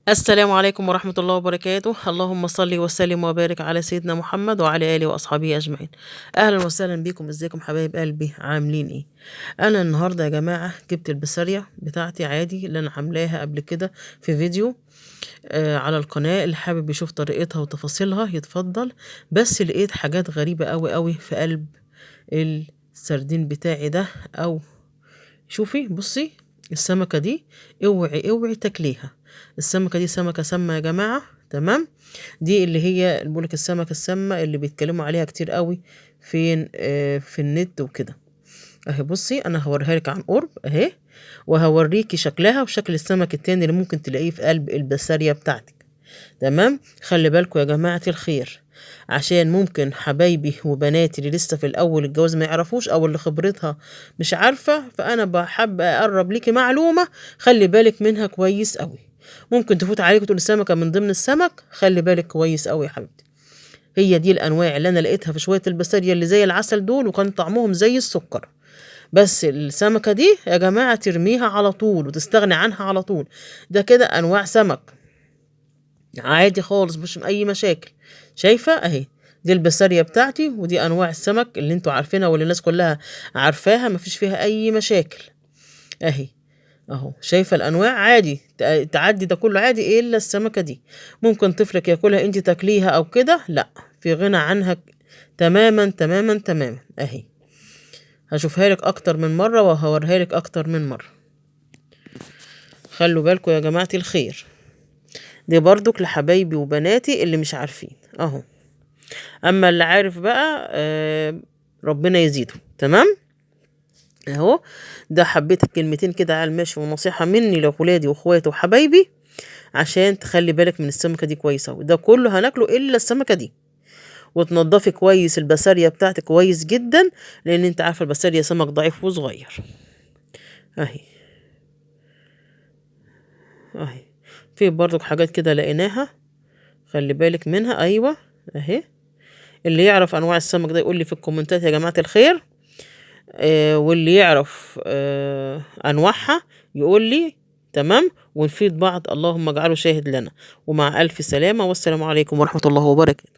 السلام عليكم ورحمة الله وبركاته. اللهم صل وسلم وبارك على سيدنا محمد وعلى آله وأصحابه أجمعين. أهلا وسهلا بكم. ازيكم حبايب قلبي؟ عاملين ايه؟ أنا النهاردة يا جماعة جبت البسارية بتاعتي عادي اللي أنا عاملاها قبل كده في فيديو على القناة. اللي حابب يشوف طريقتها وتفاصيلها يتفضل. بس لقيت حاجات غريبة قوي قوي في قلب السردين بتاعي ده. أو شوفي بصي السمكة دي، اوعي اوعي تاكليها. السمكة دي سمكة سامة يا جماعة. تمام. دي اللي هي بقولك السمكة السامة اللي بيتكلموا عليها كتير قوي فين في النت وكده. اهي بصي انا هوريها لك عن قرب اهي، وهوريكي شكلها وشكل السمك التاني اللي ممكن تلاقيه في قلب البسارية بتاعتك. تمام. خلي بالكم يا جماعة الخير، عشان ممكن حبايبي وبناتي اللي لسه في الاول الجواز ما يعرفوش او اللي خبرتها مش عارفة، فانا بحب اقرب ليكي معلومة خلي بالك منها كويس قوي. ممكن تفوت عليك وتقول السمكة من ضمن السمك، خلي بالك كويس قوي يا حبيبتي. هي دي الانواع اللي انا لقيتها في شوية البسارية اللي زي العسل دول، وكان طعمهم زي السكر. بس السمكة دي يا جماعة ترميها على طول وتستغني عنها على طول. ده كده انواع سمك عادي خالص مش اي مشاكل. شايفة اهي، دي البسارية بتاعتي ودي انواع السمك اللي انتوا عارفينها واللي الناس كلها عارفاها مفيش فيها اي مشاكل. اهي اهو شايفة الانواع عادي تعدي ده كله عادي الا السمكة دي. ممكن طفلك ياكلها انت تاكليها او كده، لا في غنى عنها تماما تماما تماما. اهي هشوفها لك اكتر من مرة وهوريها لك اكتر من مرة. خلوا بالكم يا جماعة الخير، دي برضك لحبايبي وبناتي اللي مش عارفين اهو. اما اللي عارف بقى ربنا يزيده. تمام اهو. ده حبيت الكلمتين كده على الماشي ونصيحة مني لولادي واخواتي وحبايبي عشان تخلي بالك من السمكة دي كويسة. وده كله هناكله الا السمكة دي. وتنضفي كويس البسارية بتاعتك كويس جدا، لان انت عارفة البسارية سمك ضعيف وصغير. اهي اهي في برضك حاجات كده لقيناها خلي بالك منها. ايوه اهي. اللي يعرف انواع السمك ده يقول لي في الكومنتات يا جماعة الخير. واللي يعرف انواعها يقول لي. تمام. ونفيد بعض. اللهم اجعله شاهد لنا. ومع الف سلامة والسلام عليكم ورحمة الله وبركاته.